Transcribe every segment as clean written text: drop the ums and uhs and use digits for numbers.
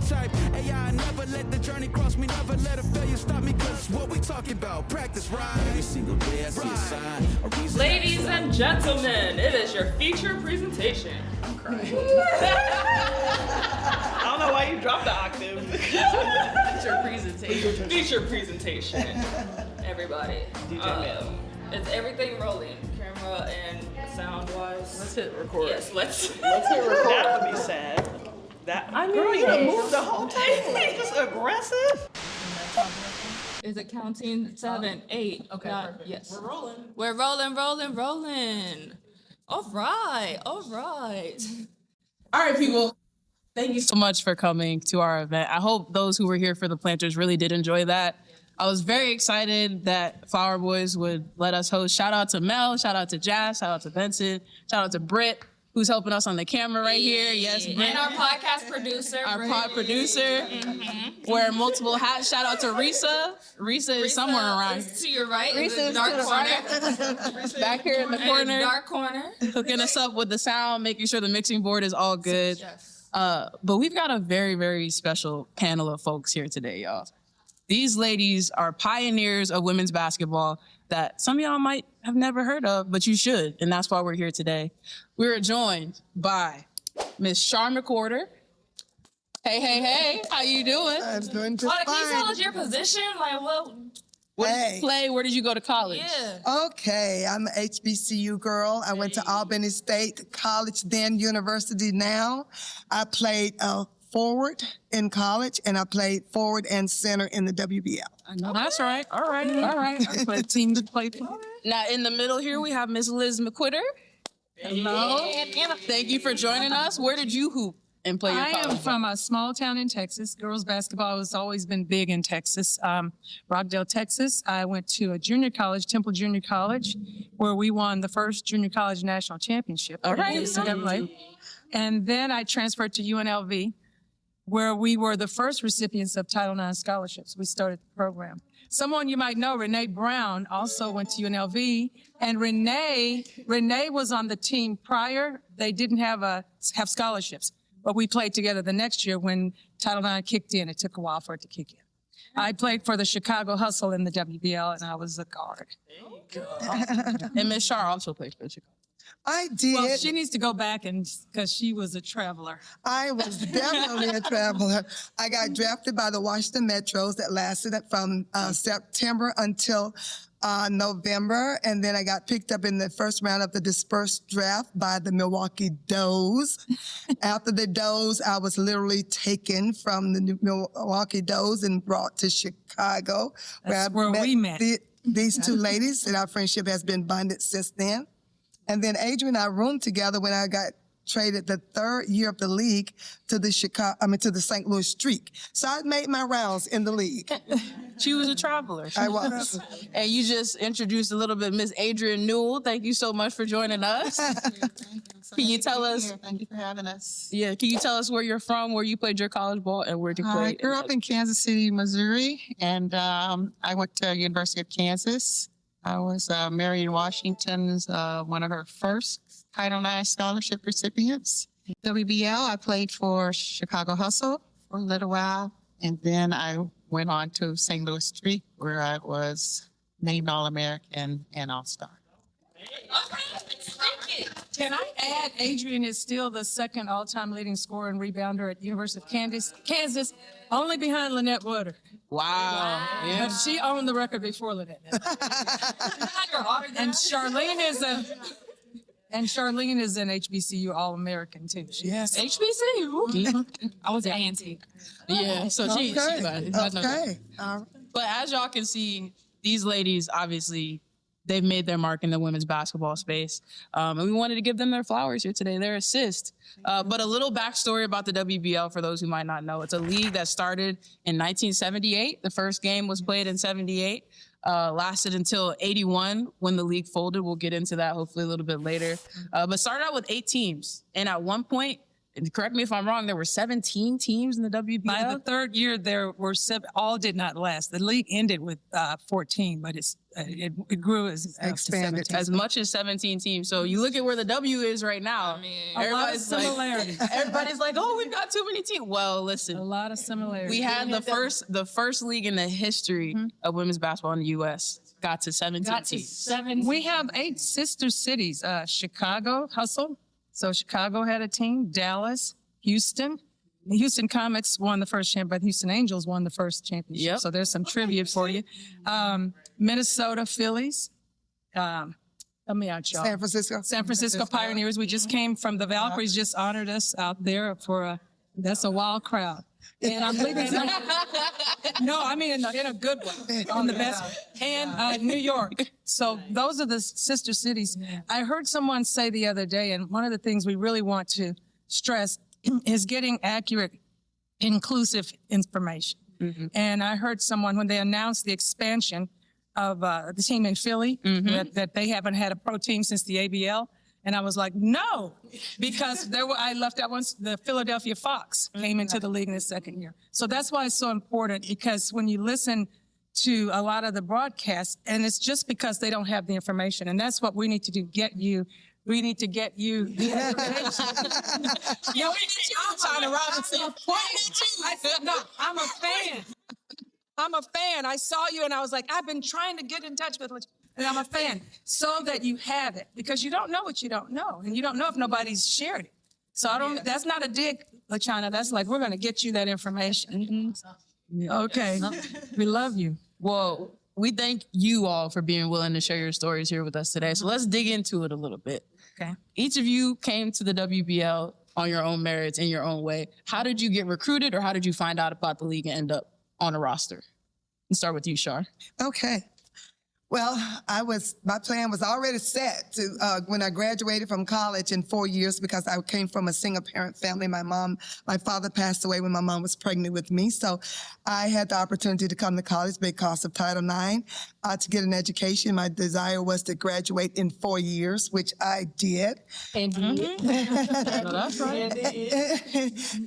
this type. AI, never let the journey cross me, never let a failure stop me, cause what we talking about, practice, right? Every single day I see a sign, a reason. Ladies and gentlemen, it is your feature presentation. I'm crying. I don't know why you dropped the octave. Feature presentation. Feature presentation. Everybody. DJ it's everything rolling, camera and sound-wise. Let's hit record. Yes, let's hit record. That would be sad. Girl, you done moved the whole table. Just aggressive. Is it counting? 7, 8. Okay, perfect. Yes. We're rolling. We're rolling. All right. All right, people. Thank you so much for coming to our event. I hope those who were here for the planters really did enjoy that. I was very excited that Flower Boys would let us host. Shout out to Mel, shout out to Jazz, shout out to Vincent, shout out to Britt, who's helping us on the camera right here. Yes, Britt. And our podcast producer. Pod producer. Wearing multiple hats. Shout out to Risa. Risa is somewhere around. To your right, Risa in the dark corner. Back here in the corner. Dark corner. Hooking us up with the sound, making sure the mixing board is all good. Yes. But we've got a very, very special panel of folks here today, y'all. These ladies are pioneers of women's basketball that some of y'all might have never heard of, but you should, and that's why we're here today. We're joined by Miss Charlene McWhorter. Hey, how you doing? I'm doing just Can you tell fine. us your position? Like, well, Where did you play? Where did you go to college? yeah. Okay, I'm an HBCU girl. I went to Albany State College, then University now. I played forward in college, and I played forward and center in the WBL. I know that's right. All right. I played team to play. Now in the middle here we have Miss Liz McQuitter. Hello. Thank you for joining us. Where did you hoop and play your I college? am from a small town in Texas. Girls basketball has always been big in Texas. Rockdale, Texas. I went to a junior college, Temple Junior College, where we won the first junior college national championship. All right. NCAA. And then I transferred to UNLV, where we were the first recipients of Title IX scholarships. We started the program. Someone you might know, Renee Brown, also went to UNLV. And Renee was on the team prior. They didn't have scholarships, but we played together the next year when Title IX kicked in. It took a while for it to kick in. I played for the Chicago Hustle in the WBL, and I was a guard. And Miss Char also played for Chicago. I did. Well, she needs to go back because she was a traveler. I was definitely a traveler. I got drafted by the Washington Metros that lasted from September until November. And then I got picked up in the first round of the dispersed draft by the Milwaukee Does. After the Does, I was literally taken from the Milwaukee Does and brought to Chicago. That's where we met. These two ladies, and our friendship has been bonded since then. And then Adrian and I roomed together when I got traded the third year of the league to the St. Louis Streak. So I made my rounds in the league. She was a traveler. I was. And you just introduced a little bit Miss Adrian Newell. Thank you so much for joining us. Can you tell us? Thank you for having us. Yeah, can you tell us where you're from, where you played your college ball, and where you played? I grew up in Kansas City, Missouri, and I went to University of Kansas. I was Marion Washington's one of her first Title IX scholarship recipients. WBL, I played for Chicago Hustle for a little while, and then I went on to St. Louis Streak, where I was named All-American and All-Star. Can I add, Adrian is still the second all-time leading scorer and rebounder at University of Kansas, only behind Lynette Woodard. Wow. Yeah. But she owned the record before Lynette. And Charlene is an HBCU All-American too. Yes. HBCU. I was an A&T. Yeah, so she Okay. Okay. All right. But as y'all can see, these ladies, obviously, they've made their mark in the women's basketball space. And we wanted to give them their flowers here today, their assist. But a little backstory about the WBL for those who might not know. It's a league that started in 1978. The first game was played in 78. Lasted until 81 when the league folded. We'll get into that hopefully a little bit later. But started out with 8 teams. And at one point, and correct me if I'm wrong, there were 17 teams in the WBL. By the third year, there were seven. All did not last. The league ended with 14, but it grew as Expanded. to 17. As much as 17 teams. So you look at where the W is right now. A lot of similarities. Everybody's like, oh, we've got too many teams. Well, listen, A lot of similarities. we had the first league in the history of women's basketball in the U.S. got to 17 teams. We have 8 sister cities. Chicago Hustle. So Chicago had a team. Dallas, Houston. The Houston Comets won the first championship, but Houston Angels won the first championship. Yep. So there's some trivia for you. Minnesota Phillies. Help me out, y'all. San Francisco. San Francisco Pioneers. We just came from the Valkyries, just honored us out there for that's a wild crowd. And I'm leaving. No, I mean in a good way, on the best. And New York. So those are the sister cities. I heard someone say the other day, and one of the things we really want to stress is getting accurate, inclusive information. And I heard someone when they announced the expansion of the team in Philly, that they haven't had a pro team since the ABL. And I was like, no, because I left out once the Philadelphia Fox came into the league in the second year. So that's why it's so important, because when you listen to a lot of the broadcasts, and it's just because they don't have the information. And that's what we need to do, we need to get you the information. Yeah, we need you, China Robinson. I said, no, I'm a fan. I'm a fan. I saw you and I was like, I've been trying to get in touch with you. And I'm a fan, so that you have it, because you don't know what you don't know, and you don't know if nobody's shared it. So that's not a dig, LaChina. That's like, we're going to get you that information. Okay. We love you. Well, we thank you all for being willing to share your stories here with us today. So let's dig into it a little bit. Okay. Each of you came to the WBL on your own merits, in your own way. How did you get recruited, or how did you find out about the league and end up on a roster? Let's start with you, Shar. Okay. Well, my plan was already set to when I graduated from college in 4 years, because I came from a single parent family. My father passed away when my mom was pregnant with me. So I had the opportunity to come to college because of Title IX to get an education. My desire was to graduate in 4 years, which I did. And that's right.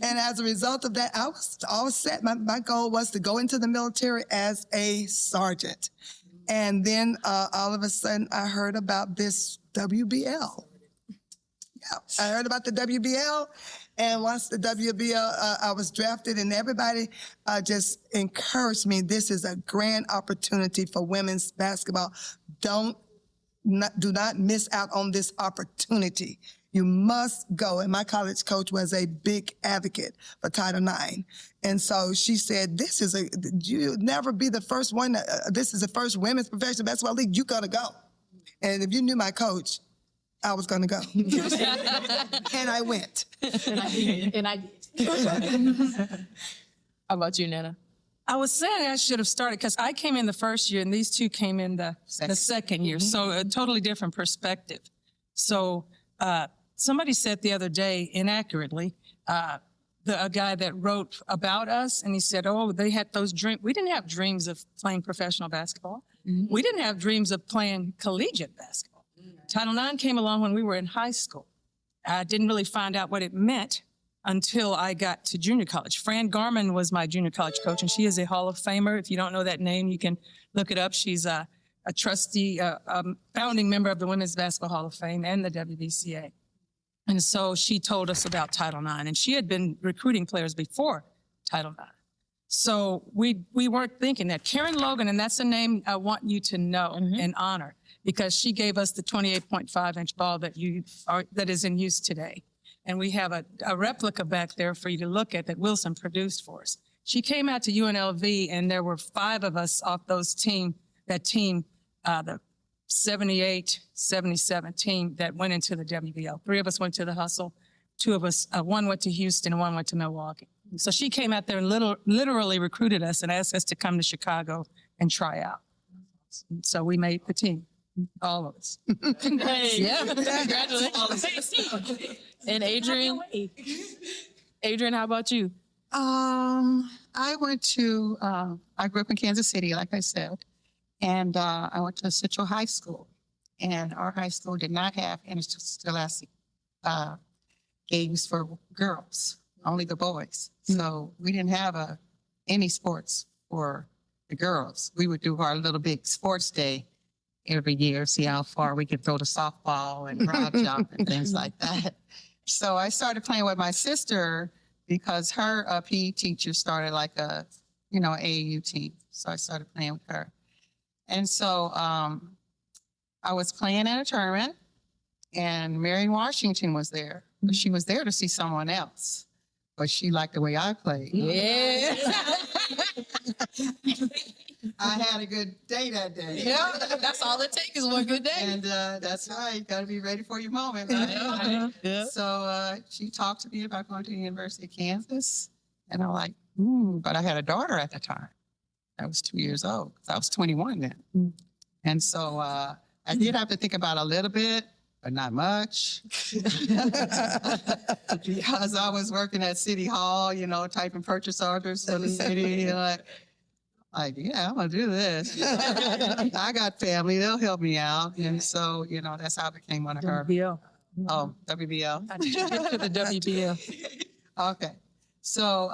And as a result of that, I was all set. My goal was to go into the military as a sergeant. And then all of a sudden, I heard about this WBL. Yeah, I heard about the WBL. And once the WBL, I was drafted, and everybody just encouraged me. This is a grand opportunity for women's basketball. Do not miss out on this opportunity. You must go. And my college coach was a big advocate for Title IX. And so she said, you'll never be the first one. This is the first women's professional basketball league. You gotta go. And if you knew my coach, I was gonna go. And I went. And I How about you, Nana? I was saying I should have started, because I came in the first year and these two came in the second year. So a totally different perspective. So somebody said the other day, inaccurately, a guy that wrote about us, and he said, oh, they had those dreams. We didn't have dreams of playing professional basketball. We didn't have dreams of playing collegiate basketball. Title IX came along when we were in high school. I didn't really find out what it meant until I got to junior college. Fran Garman was my junior college coach, and she is a Hall of Famer. If you don't know that name, you can look it up. She's a trustee, founding member of the Women's Basketball Hall of Fame and the WBCA. And so she told us about Title IX, and she had been recruiting players before Title IX. So we weren't thinking that. Karen Logan, and that's a name I want you to know and honor, because she gave us the 28.5-inch ball that is in use today. And we have a replica back there for you to look at that Wilson produced for us. She came out to UNLV, and there were 5 of us off the 78, 77 team that went into the WBL. 3 of us went to the Hustle. 2 of us, one went to Houston and 1 went to Milwaukee. So she came out there and literally recruited us and asked us to come to Chicago and try out. So we made the team, all of us. Hey, Yeah. Congratulations. And Adrian, how about you? I grew up in Kansas City, like I said, and I went to Central High School, and our high school did not have interscholastic games for girls, only the boys. So we didn't have any sports for the girls. We would do our little big sports day every year, see how far we could throw the softball and broad jump and things like that. So I started playing with my sister because her PE teacher started like a, AAU team. So I started playing with her. And so I was playing at a tournament and Mary Washington was there. But she was there to see someone else. But she liked the way I played. Yeah. I had a good day that day. Yeah, that's all it takes is one good day. And that's right. Got to be ready for your moment. Right? Yeah. So she talked to me about going to the University of Kansas. And I'm like, but I had a daughter at the time. I was 2 years old. I was 21 then. And so I did have to think about it a little bit, but not much. Because I was working at City Hall, typing purchase orders for the city. Yeah, I'm going to do this. I got family. They'll help me out. And so, that's how I became one of her. WBL. Oh, WBL. I did get to the WBL. Okay. So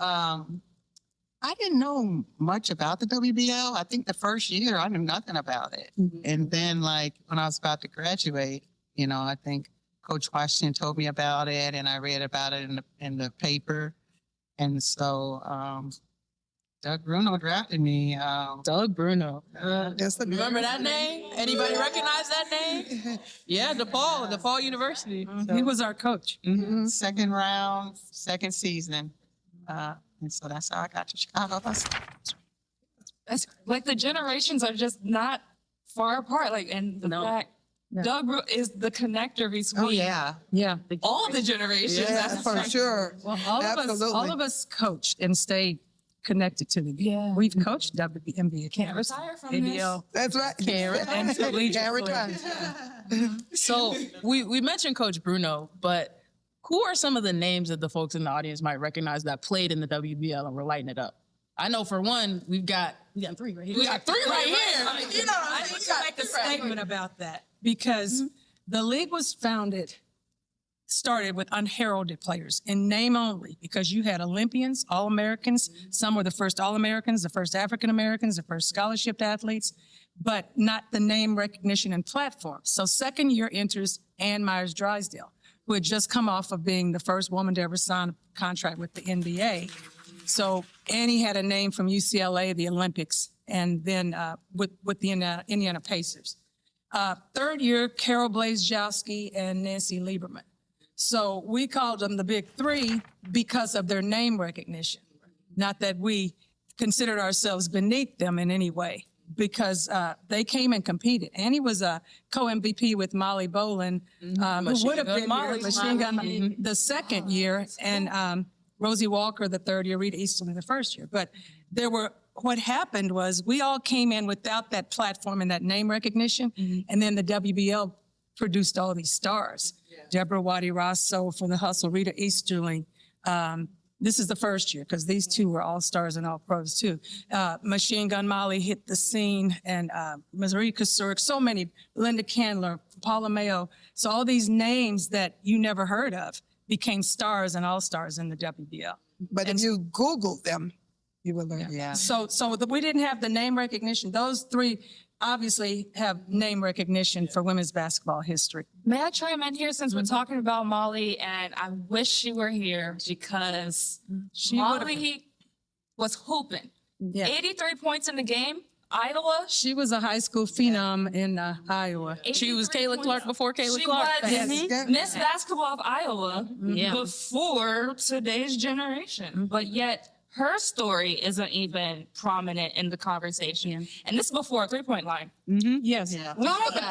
I didn't know much about the WBL. I think the first year I knew nothing about it. And then when I was about to graduate, I think Coach Washington told me about it and I read about it in the paper. And so Doug Bruno drafted me. Doug Bruno. That's the Remember that name? Anybody recognize that name? Yeah, DePaul University. He was our coach. Second round, second season. And so that's how I got to Chicago. That's like the generations are just not far apart. And the fact Doug is the connector between yeah. Yeah. all the generations. Yeah, That's for right. sure. Well, Absolutely. all of us coached and stayed connected to the game. Yeah. We've coached WNBA. Can't retire from ABL. That's right. And collegiate Can't retire. So we mentioned Coach Bruno, but who are some of the names that the folks in the audience might recognize that played in the WBL and were lighting it up? I know for one, we got three right here. We got three right here. I need to make a statement about that because the league was started with unheralded players in name only because you had Olympians, All-Americans. Some were the first All-Americans, the first African-Americans, the first scholarship athletes, but not the name recognition and platform. So second year enters Ann Myers-Drysdale, who had just come off of being the first woman to ever sign a contract with the NBA. So Annie had a name from UCLA, the Olympics, and then with the Indiana Pacers. Third year, Carol Blazejowski and Nancy Lieberman. So we called them the Big Three because of their name recognition. Not that we considered ourselves beneath them in any way, because they came and competed. Annie was a co-MVP with Molly Bolin, who would have been Machine Gun the second year, and Rosie Walker the third year, Rita Easterly the first year. But what happened was we all came in without that platform and that name recognition, and then the WBL produced all these stars. Deborah Waddy-Rosso for the Hustle, Rita Easterling. This is the first year because these two were all stars and all pros too. Machine Gun Molly hit the scene, and Marika Surk, so many, Linda Candler, Paula Mayo. So all these names that you never heard of became stars and all stars in the WBL. But if you Google them, you will learn. Yeah. So we didn't have the name recognition. Those three obviously have name recognition for women's basketball history. May I chime in here since we're talking about Molly? And I wish she were here because Molly was hooping. Yeah. 83 points in the game. Iowa. She was a high school phenom in Iowa. She was Kayla Clark before Kayla Clark. She Yes. was Miss Basketball of Iowa before today's generation. But yet her story isn't even prominent in the conversation. And this is before a three-point line. Yes. Yeah.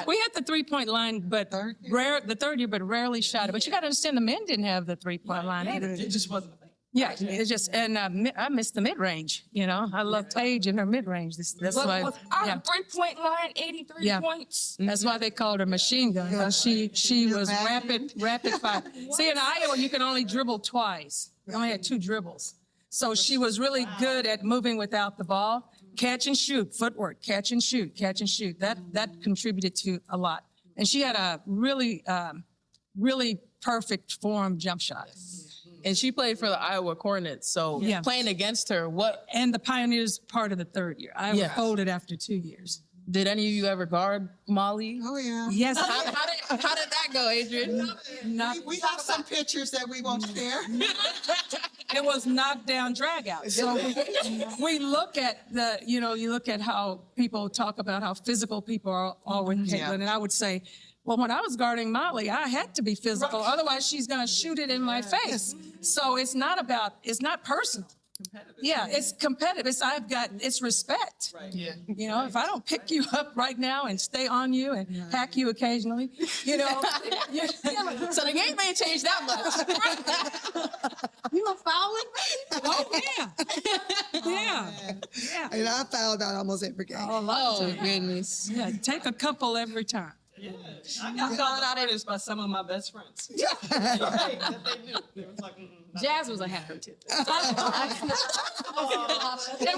We had the 3-point line, but the third year, but rarely shot it. But you got to understand, the men didn't have the 3-point line either. It just wasn't. Yeah, it's just, and I missed the mid-range, I love Paige and her mid-range. That's why, Without yeah. a three-point line, 83 Yeah. points. That's why they called her Machine Gun. 'Cause she was rapid fire. See, in Iowa, you can only dribble twice. You only had 2 dribbles. So she was really good at moving without the ball. Catch and shoot, footwork, catch and shoot, catch and shoot. That contributed to a lot. And she had a really perfect form jump shot. And she played for the Iowa Hornets. So Yeah. playing against her, what And the Pioneers part of the third year. I Yeah. folded after 2 years. did any of you ever guard Molly? Oh, yeah. Yes. How did that go, Adrian? We have some pictures that we won't share. It was knockdown drag out. So we look at you look at how people talk about how physical people are with Caitlin. And I would say, well, when I was guarding Molly, I had to be physical. Otherwise, she's going to shoot it in my face. So it's not personal. Yeah, it's competitive. It's respect. Right. Yeah. You know, if I don't pick you up right now and stay on you and hack you occasionally, you know. So the game ain't changed that much. You gonna foul it? Oh, yeah. Yeah. Yeah. And I fouled out almost every game. Oh, goodness. Yeah, take a couple every time. I got called out of this by some of my best friends. That they knew. They was like, Jazz was a hacker too. And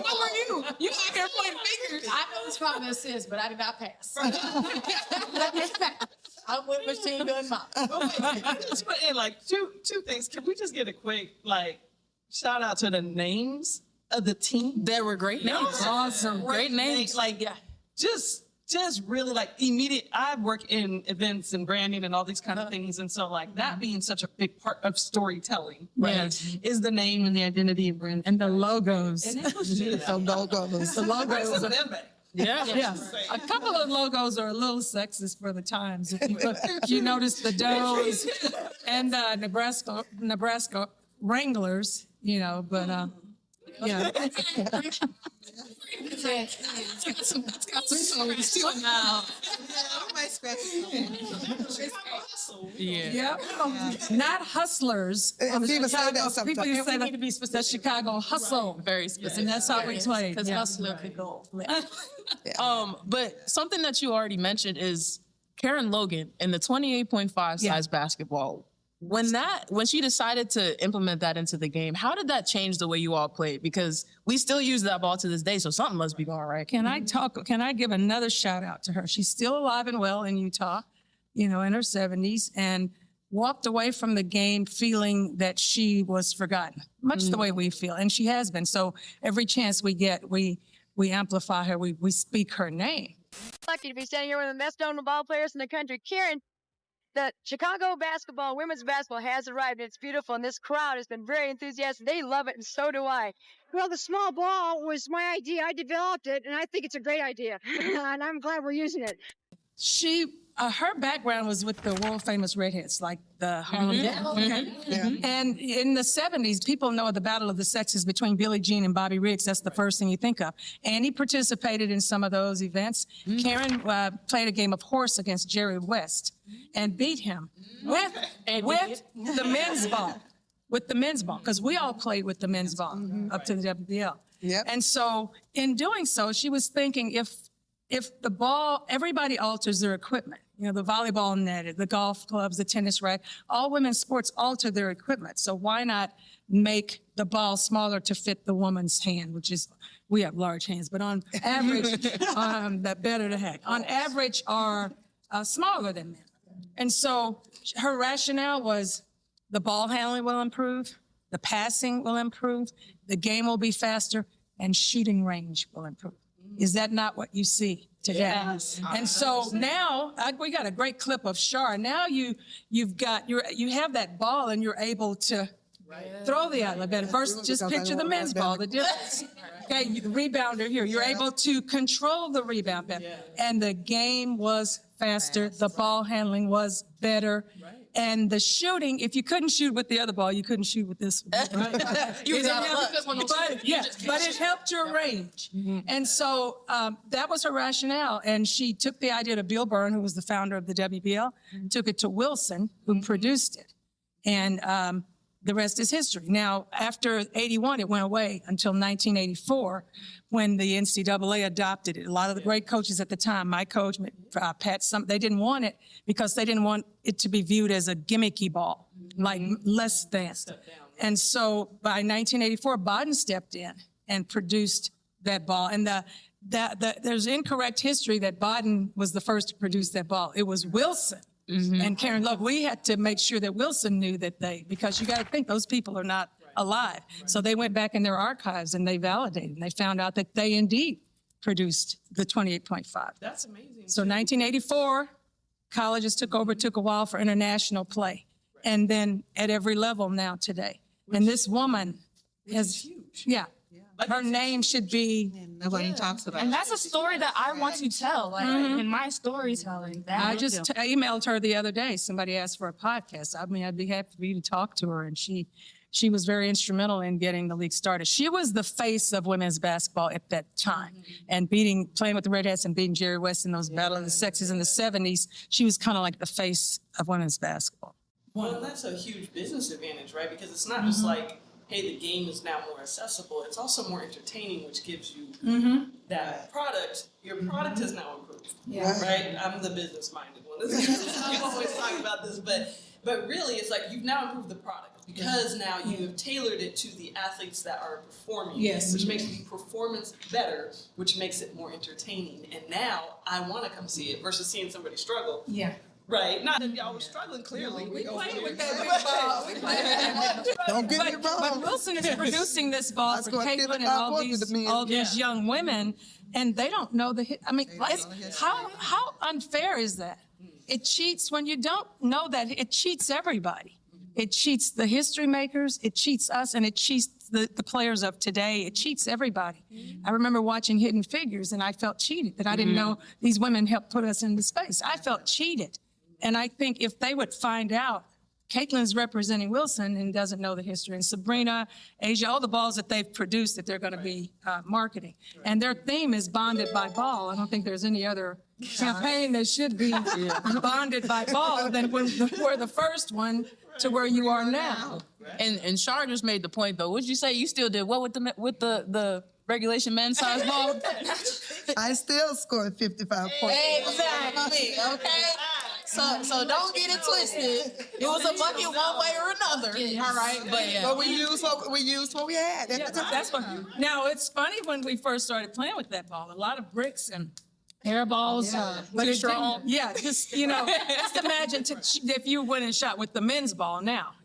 what were you? You out here pointing fingers. I was from the assist, but I did not pass. I'm with machine gun mom. Just put in like two things. Can we just get a quick shout out to the names of the team? There were great names. Awesome. Great names. Just really immediate. I work in events and branding and all these kind of things. And so that being such a big part of storytelling, right, is the name and the identity of brand. And the logos. And it was just The logos. The logos. Yeah. Yeah. A couple of logos are a little sexist for the times. If you notice the Does and Nebraska Wranglers, but yeah. It's got some stories to it now. Yeah. Yeah. Not hustlers. People say that sometimes. People used to say We need to be the Chicago hustle. Very specific. And that's how we played. Because Yeah. hustler could go. But something that you already mentioned is Karen Logan in the 28.5 size basketball. When she decided to implement that into the game, how did that change the way you all played? Because we still use that ball to this day, so something must be going right. Can I give another shout out to her? She's still alive and well in Utah, in her 70s, and walked away from the game feeling that she was forgotten, much the way we feel. And she has been. So every chance we get, we amplify her, we speak her name. Lucky to be standing here with the best known ball players in the country. Karen, the Chicago women's basketball has arrived, and it's beautiful, and this crowd has been very enthusiastic. They love it, and so do I. Well, the small ball was my idea. I developed it, and I think it's a great idea, and I'm glad we're using it. Her background was with the world famous redheads, like the Harlem. And in the 70s, people know the Battle of the Sexes between Billie Jean and Bobby Riggs. That's the first thing you think of. Annie participated in some of those events. Karen played a game of horse against Jerry West and beat him with the men's ball. With the men's ball, because we all played with the men's ball up to the WBL. Yep. And so in doing so, she was thinking if the ball, everybody alters their equipment. The volleyball net, the golf clubs, the tennis racket, all women's sports alter their equipment. So why not make the ball smaller to fit the woman's hand, which is, we have large hands, but on average, that better to heck, on average are smaller than men. And so her rationale was the ball handling will improve, the passing will improve, the game will be faster, and shooting range will improve. Is that not what you see today? Yes. And so now we got a great clip of Shar. Now you have that ball and you're able to throw the outlet better. First, just picture the men's ball, the difference. Okay, the rebounder here. You're able to control the rebound better. And the game was faster. The ball handling was better. And the shooting, if you couldn't shoot with the other ball, you couldn't shoot with this one. You was out of luck. But it helped your range. And so that was her rationale. And she took the idea to Bill Byrne, who was the founder of the WBL, took it to Wilson, who produced it. And the rest is history. Now, after 81, it went away until 1984, when the NCAA adopted it. A lot of the great coaches at the time, my coach, Pat, they didn't want it because they didn't want it to be viewed as a gimmicky ball, like less than. And so by 1984, Bodden stepped in and produced that ball. And there's incorrect history that Bodden was the first to produce that ball. It was Wilson And Karen, look, we had to make sure that Wilson knew that because you got to think those people are not alive. So they went back in their archives and they validated, and they found out that they indeed produced the 28.5. That's amazing. So 1984, colleges took over. It took a while for international play. And then at every level now today. And this woman is huge. Yeah. Her name should be. Nobody talks about it. And that's a story that I want to tell, like in my storytelling. I just emailed her the other day. Somebody asked for a podcast. I mean, I'd be happy for you to talk to her. And she was very instrumental in getting the league started. She was the face of women's basketball at that time. And playing with the Redheads and beating Jerry West in those Battle of the Sexes in the 70s, she was kind of like the face of women's basketball. Well, that's a huge business advantage, right? Because it's not just like, hey, the game is now more accessible. It's also more entertaining, which gives you that product. Your product has now improved, right? I'm the business-minded one. I always talk about this, but really, it's like you've now improved the product because now you have tailored it to the athletes that are performing, which makes the performance better, which makes it more entertaining. And now I want to come see it versus seeing somebody struggle. Yeah. Right. Not that y'all were struggling, clearly. We played with that. Don't get me wrong. But Wilson is producing this ball for Caitlin and all these young women, and they don't know the I mean, how unfair is that? It cheats when you don't know that. It cheats everybody. It cheats the history makers, it cheats us, and it cheats the players of today. It cheats everybody. I remember watching Hidden Figures, and I felt cheated that I didn't know these women helped put us into space. I felt cheated. And I think if they would find out, Caitlin's representing Wilson and doesn't know the history, and Sabrina, Asia, all the balls that they've produced that they're going to be marketing. And their theme is Bonded by Ball. I don't think there's any other campaign that should be Bonded by Ball than we're the first one to where you are now. And Shar just made the point though. What'd you say? You still did what with the regulation men's size ball? I still scored 55 points. Exactly. Okay. So don't get it twisted. It was a bucket one way or another. All right. But we used what we had at the time. That's what. Now it's funny when we first started playing with that ball. A lot of bricks and air balls. But it didn't, just just imagine if you went and shot with the men's ball now.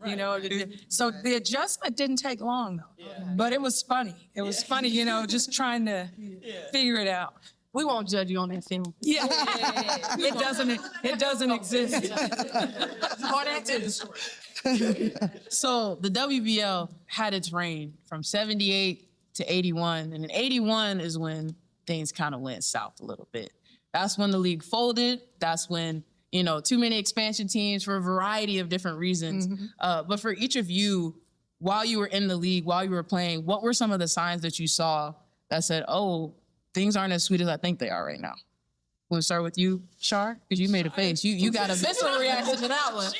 So the adjustment didn't take long though. But it was funny. It was funny. Just trying to figure it out. We won't judge you on that film. Yeah. It doesn't exist. So the WBL had its reign from 78 to 81. And in 81 is when things kind of went south a little bit. That's when the league folded. That's when, too many expansion teams for a variety of different reasons. But for each of you, while you were in the league, while you were playing, what were some of the signs that you saw that said, oh, things aren't as sweet as I think they are right now? We'll start with you, Shar, because you made a face. You got a visceral reaction to that one.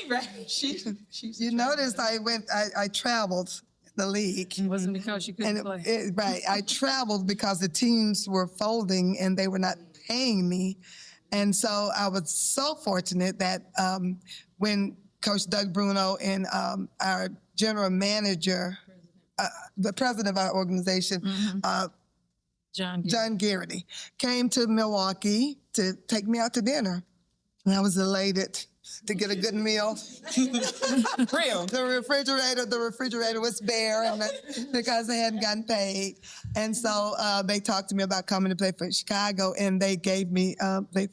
You noticed I traveled the league. It wasn't because you couldn't play. Right. I traveled because the teams were folding and they were not paying me. And so I was so fortunate that when Coach Doug Bruno and our general manager, the president of our organization, John Garrity, came to Milwaukee to take me out to dinner. And I was elated to get a good meal. Real. The refrigerator was bare because they hadn't gotten paid. And so they talked to me about coming to play for Chicago, and they gave me, they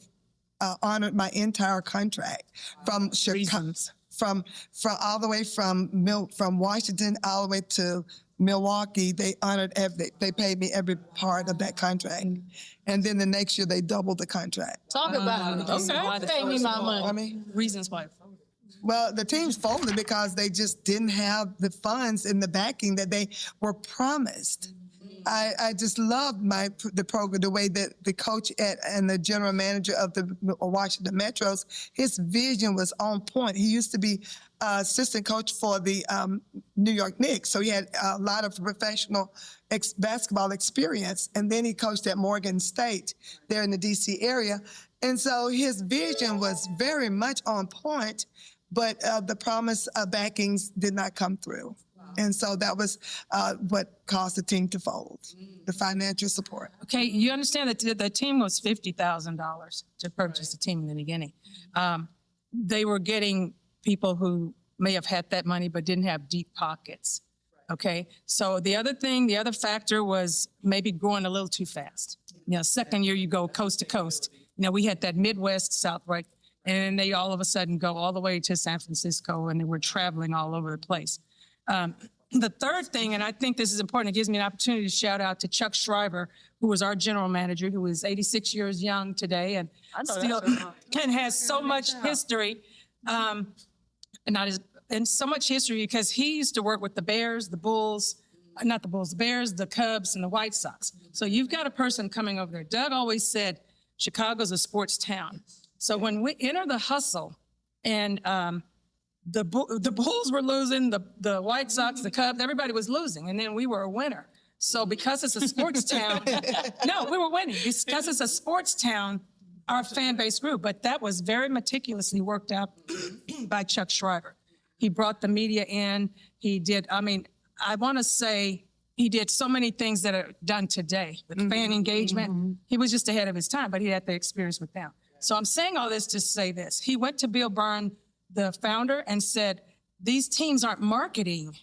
honored my entire contract from Chicago, from all the way from Washington all the way to Milwaukee. They honored they paid me every part of that contract. And then the next year they doubled the contract. Talk about it. Okay. Pay me my money. Reasons why. Well, the teams folded because they just didn't have the funds and the backing that they were promised. I just loved the program, the way that the coach and the general manager of the Washington Metros, his vision was on point. He used to be assistant coach for the New York Knicks, so he had a lot of professional basketball experience. And then he coached at Morgan State there in the D.C. area. And so his vision was very much on point, but the promise of backings did not come through. And so that was what caused the team to fold, the financial support. Okay, you understand that the team was $50,000 to purchase the team in the beginning. they were getting people who may have had that money but didn't have deep pockets. Okay, so the other factor was maybe growing a little too fast. Second year you go coast to coast. We had that Midwest, South, right? And they all of a sudden go all the way to San Francisco, and they were traveling all over the place. The third thing, and I think this is important, it gives me an opportunity to shout out to Chuck Shriver, who was our general manager, who is 86 years young today and still and has so much history, and so much history because he used to work with the Bears, the Bears, the Cubs, and the White Sox. So you've got a person coming over there. Doug always said, Chicago's a sports town. So when we enter the hustle and the Bulls were losing, the White Sox, the Cubs, everybody was losing, and then we were a winner. So because it's a sports town, no, we were winning. Because it's a sports town, our fan base grew, but that was very meticulously worked out by Chuck Shriver. He brought the media in. He did, I want to say he did so many things that are done today with fan engagement. He was just ahead of his time, but he had the experience with them. So I'm saying all this to say this. He went to Bill Byrne, the founder, and said, these teams aren't marketing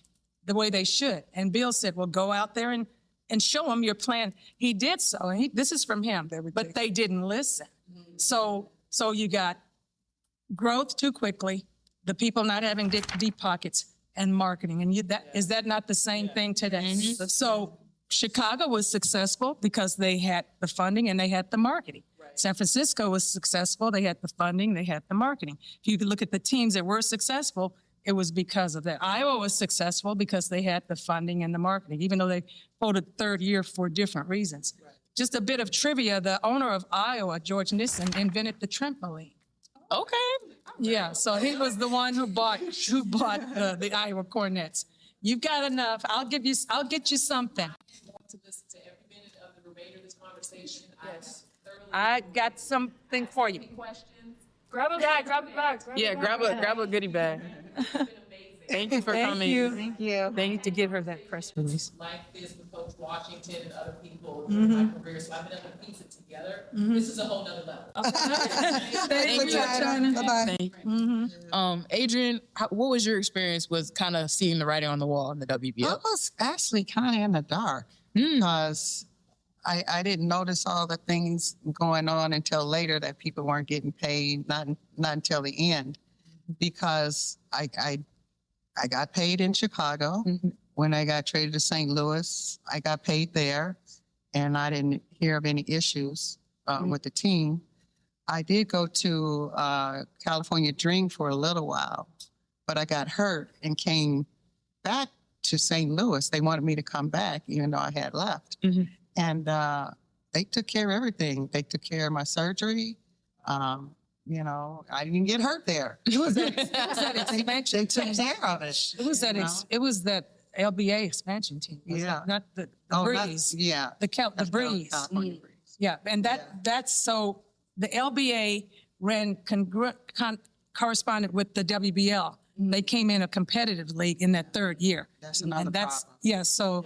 the way they should. And Bill said, well, go out there and show them your plan. He did so, and this is from him, but they didn't listen. So you got growth too quickly, the people not having deep pockets, and marketing. And is that not the same thing today? So Chicago was successful because they had the funding and they had the marketing. San Francisco was successful. They had the funding, they had the marketing. If you could look at the teams that were successful, it was because of that. Iowa was successful because they had the funding and the marketing, even though they voted third year for different reasons. Just a bit of trivia, the owner of Iowa, George Nissen, invented the trampoline. Okay. Yeah, so he was the one who bought the Iowa Cornets. You've got enough. I'll get you something. To listen to every minute of the remainder of this conversation. Yes. I got something for you. Questions? Grab a bag, grab a bag. Grab a goodie bag. Thank you for coming. Thank you. They need to give her that press release. Like this with Coach Washington and other people during my career, so I've been able to piece it together. This is a whole nother level. Thank you, China. Bye-bye. Adrian, what was your experience with kind of seeing the writing on the wall in the WBL? I was actually kind of in the dark because I didn't notice all the things going on until later that people weren't getting paid, not until the end, because I got paid in Chicago. When I got traded to St. Louis, I got paid there, and I didn't hear of any issues with the team. I did go to California Dream for a little while, but I got hurt and came back to St. Louis. They wanted me to come back, even though I had left. And they took care of everything. They took care of my surgery. I didn't get hurt there. It was that expansion. They took care of it. It was that LBA expansion team. Not the Breeze. The Breeze. California Breeze. Yeah, and that's so the LBA ran corresponded with the WBL. They came in a competitive league in that third year. That's another problem. Yeah, so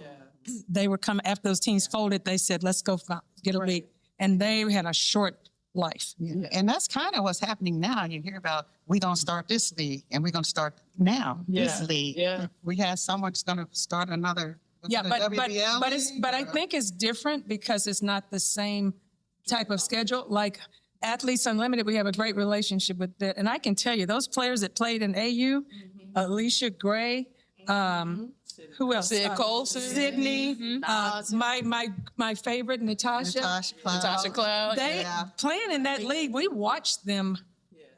they were coming after those teams folded. They said, let's go get a league. And they had a short life. Yeah. And that's kind of what's happening now. You hear about, we're going to start this league and we're going to start now, this league. Yeah. We have someone's going to start another WBL. But I think it's different because it's not the same type of schedule. Like Athletes Unlimited, we have a great relationship with that. And I can tell you, those players that played in AU, Alicia Gray, who else? Sid Colson. Sydney, my favorite, Natasha Cloud. They playing in that league, we watched them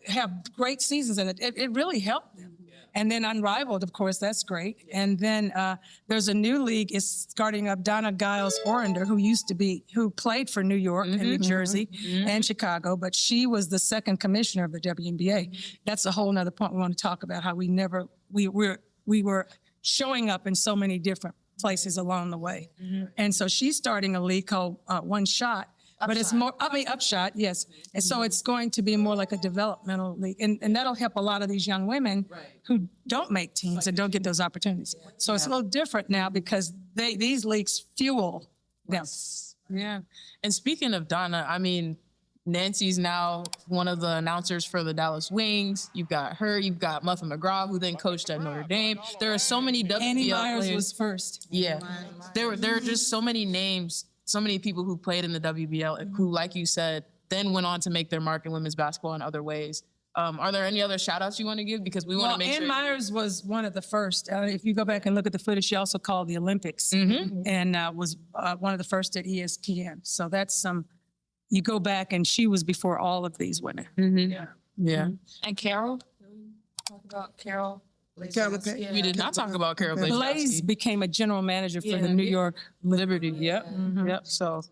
have great seasons, and it really helped them. And then Unrivaled, of course, that's great. And then there's a new league is starting up. Donna Giles-Orender, who played for New York and New Jersey and Chicago, but she was the second commissioner of the WNBA. That's a whole nother point we want to talk about, how we were showing up in so many different places along the way. And so she's starting a league called One Shot. But it's more, Upshot, yes. And so it's going to be more like a developmental league. And that'll help a lot of these young women who don't make teams and don't get those opportunities. So it's a little different now because these leagues fuel them. Yeah. And speaking of Donna, I mean, Nancy's now one of the announcers for the Dallas Wings. You've got her. You've got Muffin McGraw, who then coached at Notre Dame. There are so many WBL Annie Myers players. was first. Yeah, there are just so many names, so many people who played in the WBL and who, like you said, then went on to make their mark in women's basketball in other ways. Are there any other shout outs you want to give? Because we want to make sure. Ann Myers was one of the first. If you go back and look at the footage, she also called the Olympics and was one of the first at ESPN. So that's you go back and she was before all of these women. Yeah. And Carol? Talk about Carol. We did not talk about Carol Blaze Blaze. became a general manager for the New York Liberty. Yep. Yep. So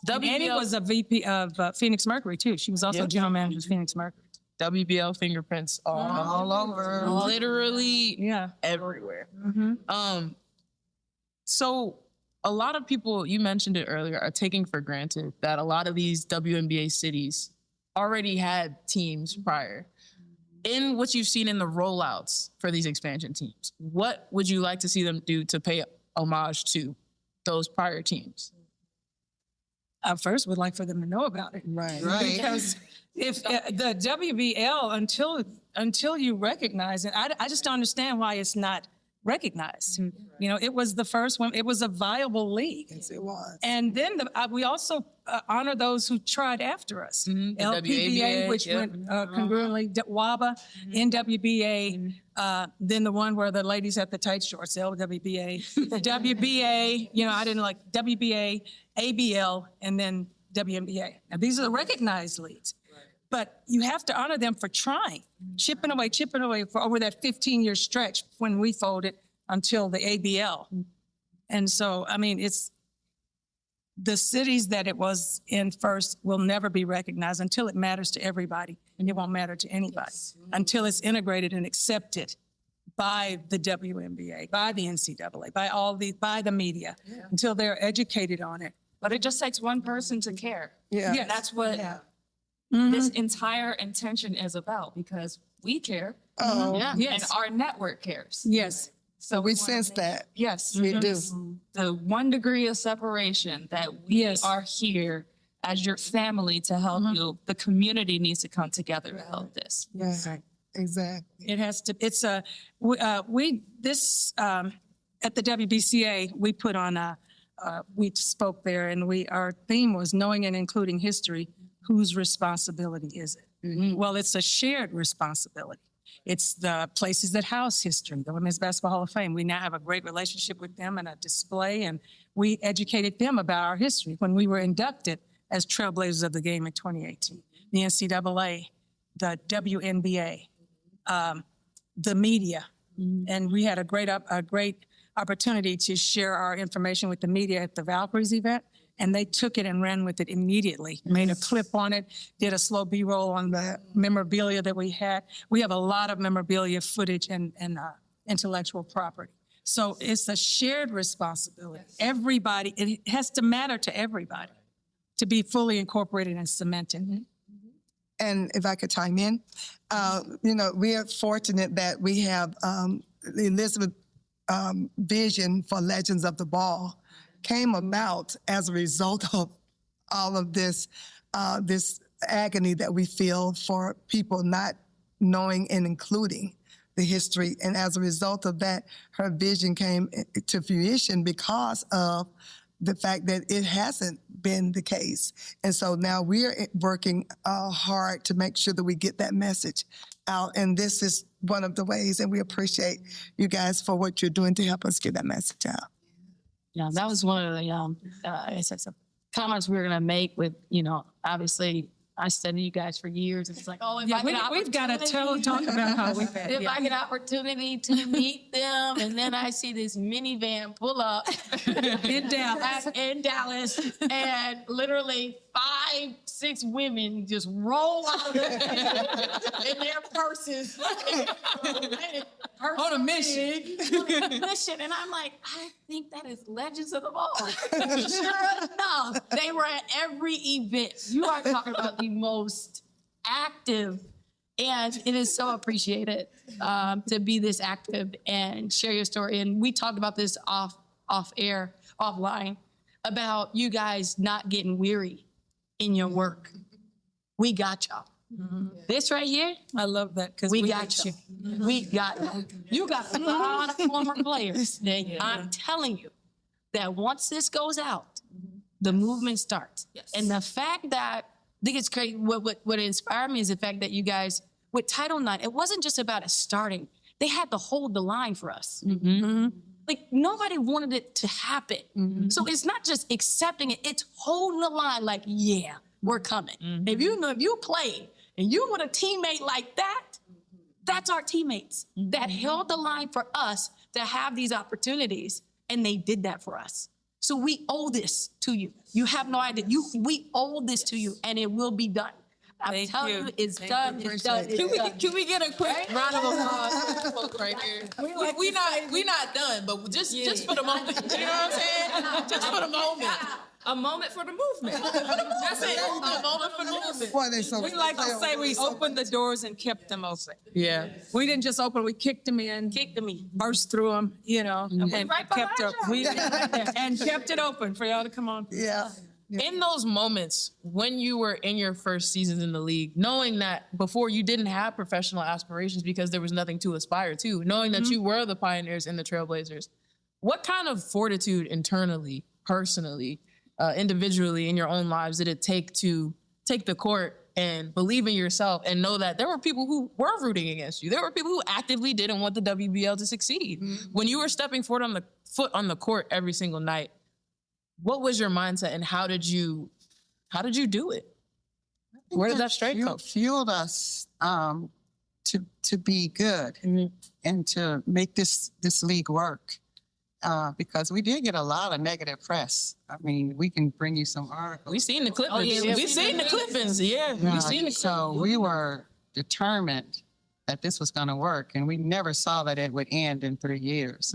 Annie was a VP of Phoenix Mercury too. She was also general manager of Phoenix Mercury. WBL fingerprints all over, literally everywhere. So a lot of people, you mentioned it earlier, are taking for granted that a lot of these WNBA cities already had teams prior. In what you've seen in the rollouts for these expansion teams, what would you like to see them do to pay homage to those prior teams? I first would like for them to know about it. Right. Because if the WBL, until you recognize it, I just don't understand why it's not recognized. You know, it was the first one. It was a viable league. Yes, it was. And then we also honor those who tried after us. LPBA, WABA, which went congruently, WABA, NWBA, then the one where the ladies had the tight shorts, LWBA, WBA, you know, I didn't like WBA, ABL, and then WNBA. Now, these are the recognized leagues. But you have to honor them for trying, chipping away for over that 15-year stretch when we folded until the ABL. And so, I mean, it's the cities that it was in first will never be recognized until it matters to everybody, and it won't matter to anybody until it's integrated and accepted by the WNBA, by the NCAA, by the media, until they're educated on it. But it just takes one person to care. Yeah. Yes. That's what this entire intention is about, because we care Yes. and our network cares. Yes. So we sense that. Yes. We do. The 1 degree of separation that we are here as your family to help you. The community needs to come together to help this. Yes. Exactly. It has to, it's at the WBCA, we put on we spoke there and our theme was knowing and including history. Whose responsibility is it? Well, it's a shared responsibility. It's the places that house history, the Women's Basketball Hall of Fame. We now have a great relationship with them and a display, and we educated them about our history when we were inducted as trailblazers of the game in 2018. The NCAA, the WNBA, the media, and we had a great opportunity to share our information with the media at the Valkyries event. And they took it and ran with it immediately, made a clip on it, did a slow B-roll on the memorabilia that we had. We have a lot of memorabilia footage and intellectual property. So it's a shared responsibility. Everybody, it has to matter to everybody to be fully incorporated and cemented. And if I could chime in, you know, we are fortunate that we have Elizabeth vision for Legends of the Ball came about as a result of all of this agony that we feel for people not knowing and including the history. And as a result of that, her vision came to fruition because of the fact that it hasn't been the case. And so now we're working hard to make sure that we get that message out. And this is one of the ways, and we appreciate you guys for what you're doing to help us get that message out. Yeah, that was one of the comments we were going to make with, you know, obviously I studied you guys for years. It's like, oh, we've got to talk about how we met. If I get an opportunity to meet them, and then I see this minivan pull up in Dallas, and literally 5-6 women just roll out of in their purses on a mission. And I'm like, I think that is Legends of the Ball. Sure enough, they were at every event. You are talking about the most active, and it is so appreciated to be this active and share your story. And we talked about this offline, about you guys not getting weary in your work. We got y'all. This right here, I love that because we got you. We got you. You got a lot of former players. I'm telling you that once this goes out, the movement starts. Yes. And the fact that I think it's great. What inspired me is the fact that you guys with Title IX, it wasn't just about it starting. They had to hold the line for us. Like nobody wanted it to happen. So it's not just accepting it; it's holding the line. Like, yeah, we're coming. If you played and you were a teammate like that, that's our teammates that held the line for us to have these opportunities, and they did that for us. So we owe this to you. You have no idea. We owe this to you, and it will be done. I'm telling you, it's done. It's done. Can we get a quick round of applause right here? We not done, but just for the moment. You know what I'm saying? Just for the moment. A moment for the movement. That's it. A moment for the movement. Boy, they so We like to say we opened the doors and kept them open. Yeah. We didn't just open, we kicked them in, burst through them, and right kept behind and kept it open for y'all to come on. Yeah. In those moments when you were in your first seasons in the league, knowing that before you didn't have professional aspirations because there was nothing to aspire to, knowing that you were the pioneers and the trailblazers, what kind of fortitude internally, personally, individually in your own lives did it take to take the court and believe in yourself and know that there were people who were rooting against you? There were people who actively didn't want the WBL to succeed. When you were stepping foot on the court every single night, what was your mindset and how did you do it? Where did that strength come? Fueled us to be good and to make this league work. Because we did get a lot of negative press. I mean, we can bring you some articles. We seen the clippings. We seen the clippings. Yeah, we seen the clippings. So we were determined that this was going to work, and we never saw that it would end in 3 years.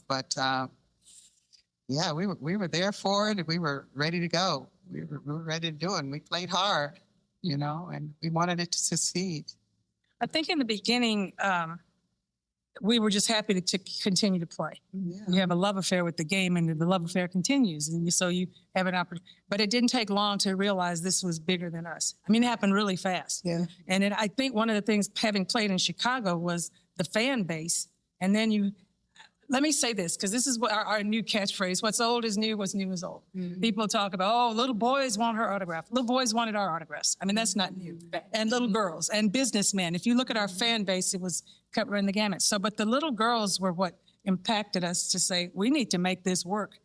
But yeah, we were there for it. And we were ready to go. We were ready to do it. And we played hard, and we wanted it to succeed. I think in the beginning, we were just happy to continue to play. Yeah. You have a love affair with the game, and the love affair continues. And so you have an opportunity. But it didn't take long to realize this was bigger than us. I mean, it happened really fast. Yeah. And I think one of the things, having played in Chicago, was the fan base. And then let me say this, because this is what our new catchphrase: what's old is new, what's new is old. People talk about, oh, little boys want her autograph. Little boys wanted our autographs. I mean, that's not new. And little girls and businessmen. If you look at our fan base, it was covering the gamut. So, but the little girls were what impacted us to say, we need to make this work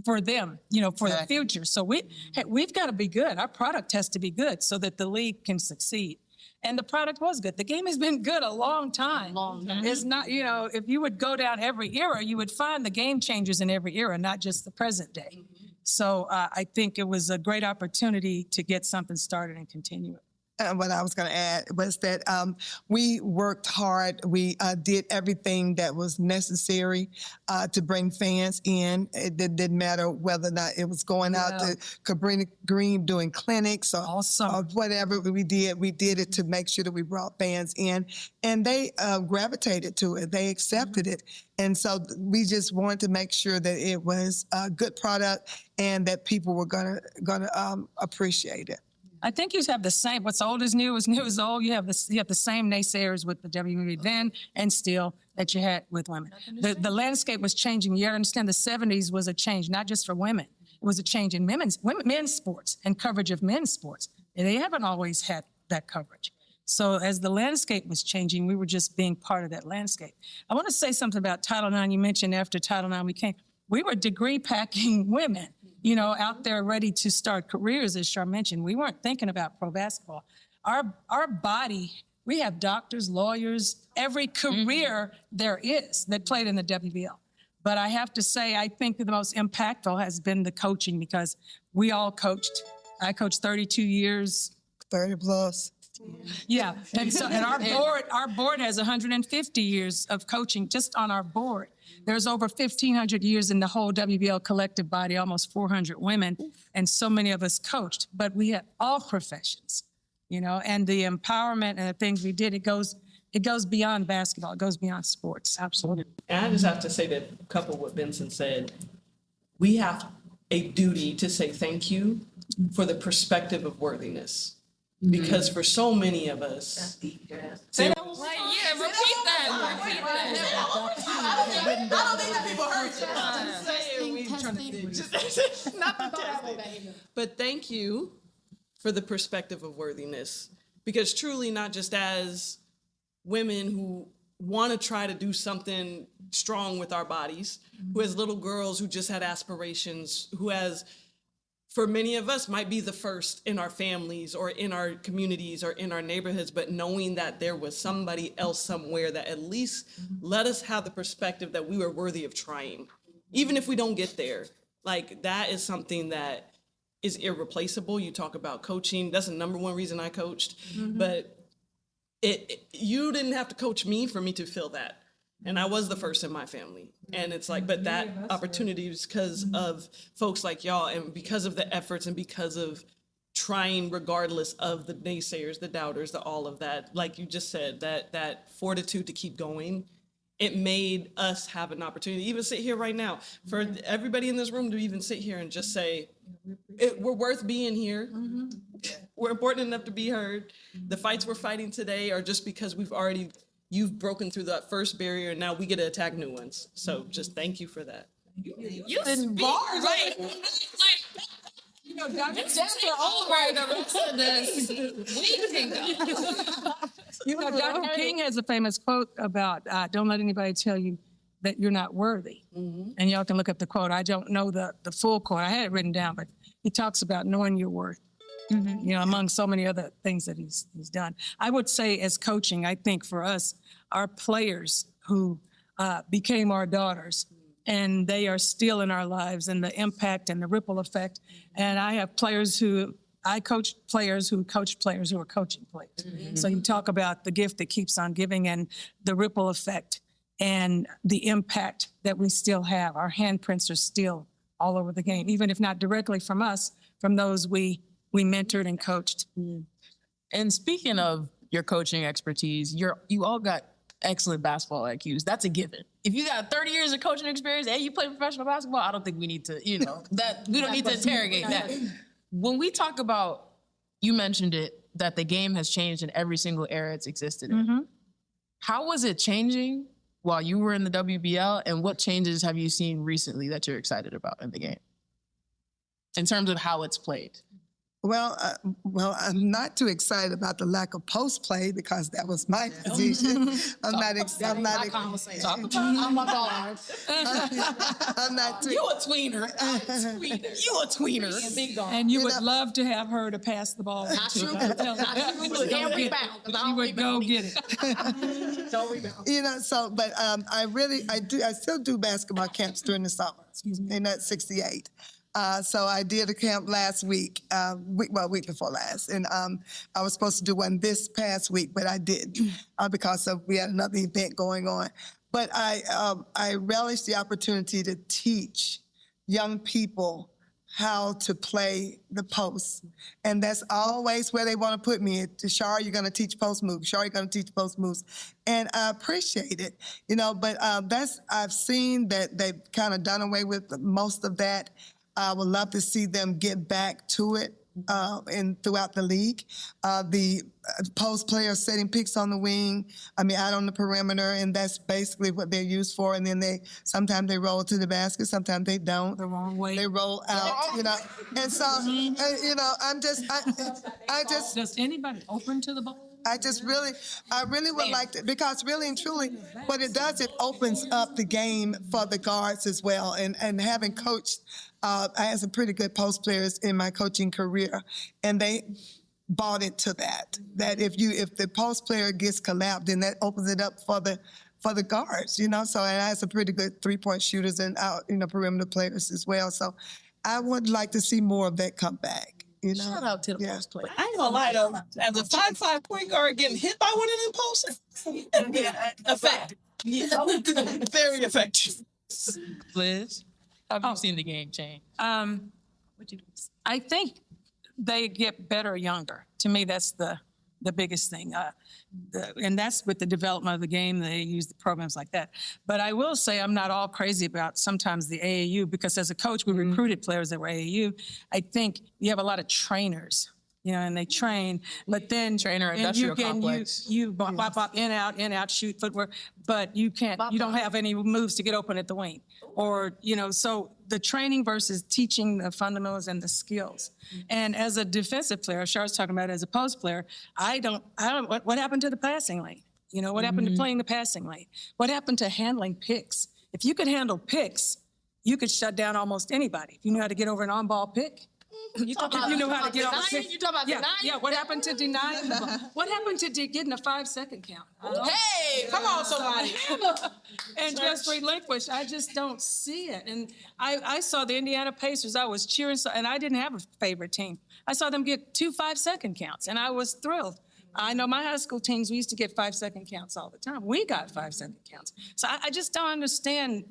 for them, for the future. So we've got to be good. Our product has to be good so that the league can succeed. And the product was good. The game has been good a long time. It's not, if you would go down every era, you would find the game changers in every era, not just the present day. So I think it was a great opportunity to get something started and continue it. What I was going to add was that we worked hard. We did everything that was necessary to bring fans in. It didn't matter whether or not it was going out to Cabrini Green doing clinics or whatever we did. We did it to make sure that we brought fans in, and they gravitated to it. They accepted it. And so we just wanted to make sure that it was a good product and that people were gonna appreciate it. I think you have the same. What's old is new is old. You have the same naysayers with the WNBA then and still that you had with women. The landscape was changing. You understand the 70s was a change, not just for women. It was a change in men's sports and coverage of men's sports. And they haven't always had that coverage. So as the landscape was changing, we were just being part of that landscape. I want to say something about Title IX. You mentioned after Title IX we were degree packing women, out there ready to start careers, as Char mentioned. We weren't thinking about pro basketball. Our body, we have doctors, lawyers, every career there is that played in the WBL. But I have to say, I think the most impactful has been the coaching, because we all coached. I coached 32 years. 30 plus. Yeah, and our board has 150 years of coaching just on our board. There's over 1,500 years in the whole WBL collective body, almost 400 women, and so many of us coached. But we have all professions, and the empowerment and the things we did, it goes beyond basketball. It goes beyond sports. Absolutely. And I just have to say that, coupled what Benson said, we have a duty to say thank you for the perspective of worthiness. Because for so many of us, Say that one. Like, yeah, repeat that. I don't think that people heard you. but thank you for the perspective of worthiness. Because truly, not just as women who want to try to do something strong with our bodies, who as little girls who just had aspirations, who has, for many of us, might be the first in our families or in our communities or in our neighborhoods, but knowing that there was somebody else somewhere that at least let us have the perspective that we were worthy of trying. Even if we don't get there, like that is something that is irreplaceable. You talk about coaching. That's the number one reason I coached, but you didn't have to coach me for me to feel that. And I was the first in my family. And it's like, but that opportunity is because of folks like y'all and because of the efforts and because of trying regardless of the naysayers, the doubters, the all of that. Like you just said, that fortitude to keep going, it made us have an opportunity to even sit here right now. For everybody in this room to even sit here and just say, we're worth being here. We're important enough to be heard. The fights we're fighting today are just because you've broken through that first barrier and now we get to attack new ones. So just thank you for that. You speak like you know, Dr. The rest of this. We can go. You know, Dr. King has a famous quote about don't let anybody tell you that you're not worthy. And y'all can look up the quote. I don't know the full quote. I had it written down, but he talks about knowing your worth. You know, among so many other things that he's done. I would say as coaching, I think for us, our players who became our daughters, and they are still in our lives and the impact and the ripple effect. And I have I coach players who coach players who are coaching players. So you talk about the gift that keeps on giving and the ripple effect and the impact that we still have. Our handprints are still all over the game, even if not directly from us, from those we mentored and coached. And speaking of your coaching expertise, you all got excellent basketball IQs. That's a given. If you got 30 years of coaching experience and you play professional basketball, I don't think we need to, we don't need to interrogate that. When we talk about, you mentioned it, that the game has changed in every single era it's existed in. How was it changing while you were in the WBL, and what changes have you seen recently that you're excited about in the game in terms of how it's played? Well, I'm not too excited about the lack of post play because that was my position. I'm not too. You a tweener. You a tweener. And you would love to have her to pass the ball. Not true. Can't rebound. She would go get it. Don't rebound. You know, so, but I still do basketball camps during the summer. And that's 68. So I did a camp last week, week before last, and I was supposed to do one this past week, but I didn't because we had another event going on. But I relish the opportunity to teach young people how to play the post, and that's always where they want to put me. Shar, you're going to teach post moves. Shar, you're going to teach post moves, and I appreciate it, But I've seen that they've kind of done away with most of that. I would love to see them get back to it throughout the league. The post players setting picks on the wing, out on the perimeter, and that's basically what they're used for. And then sometimes they roll to the basket, sometimes they don't. The wrong way. They roll out, And so, Does anybody open to the ball? I really would like to, because really and truly, what it does, it opens up the game for the guards as well. And having coached, I had some pretty good post players in my coaching career, and they bought into that if the post player gets collapsed, then that opens it up for the guards, So, and I had some pretty good 3-point shooters and perimeter players as well. So I would like to see more of that come back. Shout out to the post player. I ain't gonna lie though, as a 5'5" point guard getting hit by one of them posts, effective. Very effective. Liz, how have you seen the game change? I think they get better younger. To me, that's the biggest thing. And that's with the development of the game. They use the programs like that. But I will say I'm not all crazy about sometimes the AAU, because as a coach, we recruited players that were AAU. I think you have a lot of trainers and they train, but then Trainer industrial complex. You bop, in, out, shoot, footwork, but you don't have any moves to get open at the wing. Or, so the training versus teaching the fundamentals and the skills. And as a defensive player, Char's talking about as a post player, what happened to the passing lane? What happened to playing the passing lane? What happened to handling picks? If you could handle picks, you could shut down almost anybody. If you knew how to get over an on-ball pick, you know how to get on the pick. You talking about denying? Yeah, what happened to denying the ball? What happened to getting a 5-second count? Hey, come on, somebody. And just relinquish. I just don't see it. And I saw the Indiana Pacers. I was cheering, and I didn't have a favorite team. I saw them get 2 5-second counts, and I was thrilled. I know my high school teams, we used to get 5-second counts all the time. We got 5-second counts. So I just don't understand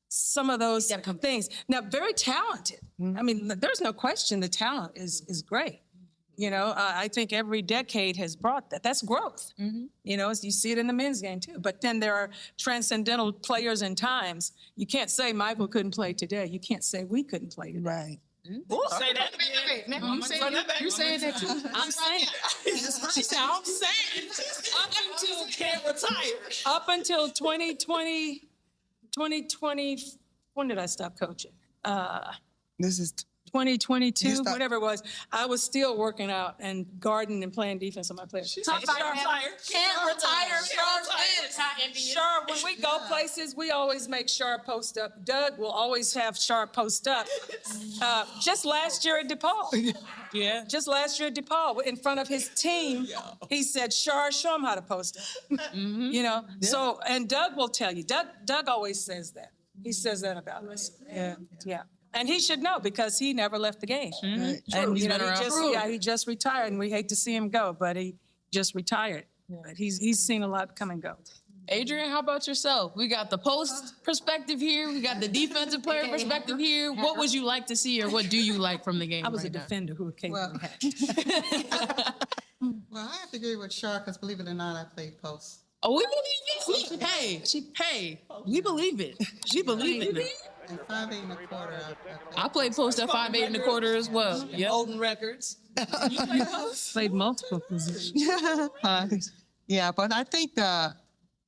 some of those things. Now, very talented. I mean, there's no question the talent is great. I think every decade has brought that. That's growth. You see it in the men's game too. But then there are transcendental players and times. You can't say Michael couldn't play today. You can't say we couldn't play today. Right. Say that again. You saying that too? I'm saying. She said, I'm saying. Up until can't retire. Up until 2020, when did I stop coaching? This is 2022, whatever it was. I was still working out and gardening and playing defense on my players. Can't retire. Char, when we go places, we always make Char post up. Doug will always have Char post up. Just last year at DePaul. Yeah. Just last year at DePaul, in front of his team, he said, Char, show him how to post up. So, and Doug will tell you. Doug always says that. He says that about us. Yeah. And he should know because he never left the game. Right. And he just retired, and we hate to see him go, but he just retired. But he's seen a lot come and go. Adrian, how about yourself? We got the post perspective here. We got the defensive player perspective here. What would you like to see, or what do you like from the game? I was a defender who occasionally had. Well, I have to agree with Char because believe it or not, I played post. Oh, we believe it. Hey, we believe it. She believed it. And 5 8 1/4. I played post at 5 8 1/4 as well. Yep. Golden records. Played multiple positions. Yeah, but I think the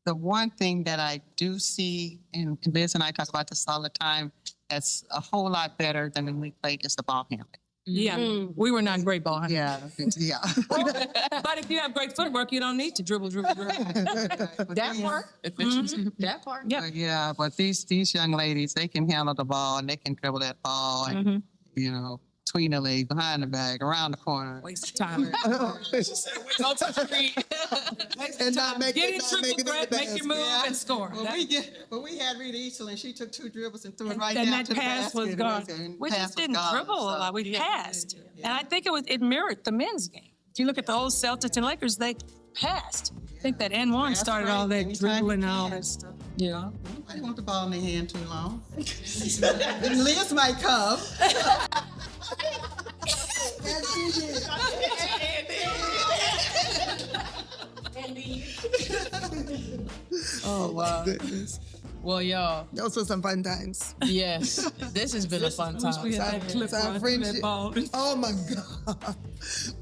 one thing that I do see, and Liz and I talk about this all the time, that's a whole lot better than when we played is the ball handling. Yeah, we were not great ball handlers. Yeah. But if you have great footwork, you don't need to dribble. That part. That part. Yeah. Yeah, but these young ladies, they can handle the ball and they can dribble that ball and, between the legs, behind the back, around the corner. Waste of time. And not make Get in it, not triple make it in threat, the make your move, basket. and score. When we had Rita Easton and she took 2 dribbles and threw it right And down that to the pass basket. was gone. And We pass just was didn't gone, dribble a so, lot. We passed. And I think it mirrored the men's game. If you look at the old Celtics and Lakers, they passed. I think that N1 That's started right. all that Anytime dribbling you and all can. that stuff. Yeah. I didn't want the ball in their hand too long. And Liz might come. Oh, wow. Goodness. Well, y'all, Those were some fun times. yes, this has been a fun time. Our friendship. Oh my God.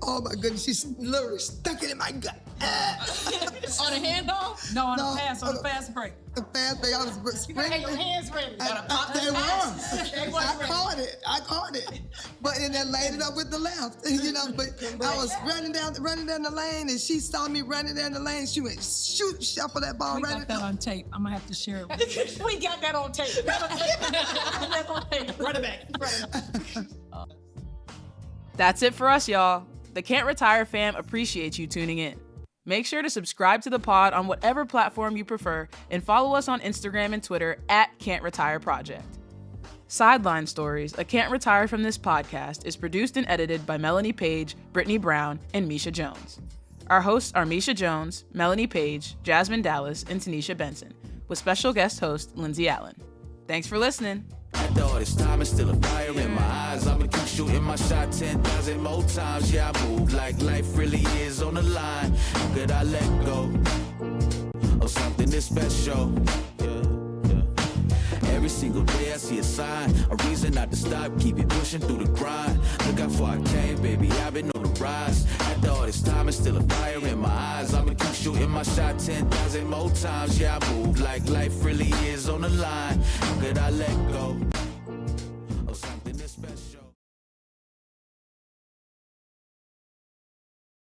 Oh my goodness. She literally stuck it in my gut. On a handoff? No, on No, a pass, on a fast break. The fast thing, I was sprinting. Your hands ready. They were. I caught it. But then I laid it up with the left. But I was running down the lane, and she saw me running down the lane. She went shuffle that ball We right got that on tape. I'm gonna have to share it with you. We got that on tape. Run it back. That's it for us, y'all. The Can't Retire fam appreciates you tuning in. Make sure to subscribe to the pod on whatever platform you prefer and follow us on Instagram and Twitter at Can't Retire Project. Sideline Stories, a Can't Retire from this podcast, is produced and edited by Melanie Page, Brittany Brown, and Misha Jones. Our hosts are Misha Jones, Melanie Page, Jasmine Dallas, and Tanisha Benson, with special guest host Lindsay Allen. Thanks for listening. All this time is still a fire in my eyes. I'ma keep shooting my shot 10,000 more times. Yeah, I move like life really is on the line. How could I let go of something this special? Every single day I see a sign, a reason not to stop, keep it pushing through the grind. Look how far I came, baby. I've been on the rise. After all this time, it's still a fire in my eyes. I'ma keep shooting my shot 10,000 more times. Yeah, I move like life really